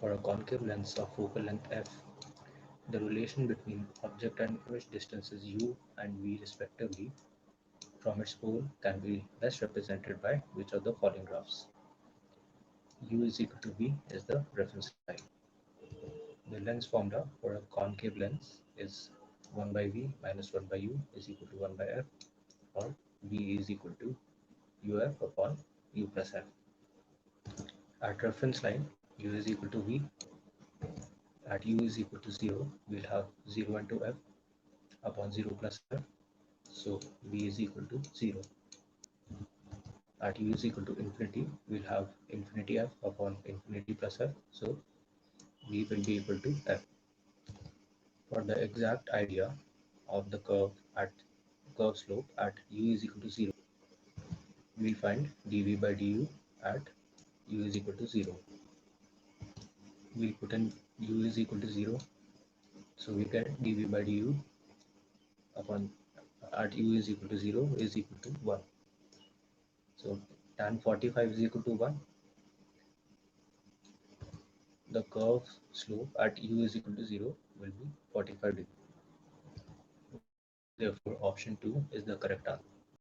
For a concave lens of focal length f, the relation between object and image distances u and v respectively from its pole can be best represented by which of the following graphs? U is equal to v is the reference line. The lens formula for a concave lens is 1 by v minus 1 by u is equal to 1 by f, or v is equal to uf upon u plus f. At reference line, u is equal to v. At u is equal to 0, we'll have 0 into f upon 0 plus f. So v is equal to 0. At u is equal to infinity, we'll have infinity f upon infinity plus f. So v will be equal to f. For the exact idea of the curve slope at u is equal to 0, we'll find dv by du at u is equal to 0. We'll put in u is equal to 0, so we get dv by du upon at u is equal to 0 is equal to 1. So tan 45 is equal to 1. The curve slope at u is equal to 0 will be 45 degrees. Therefore, option 2 is the correct answer.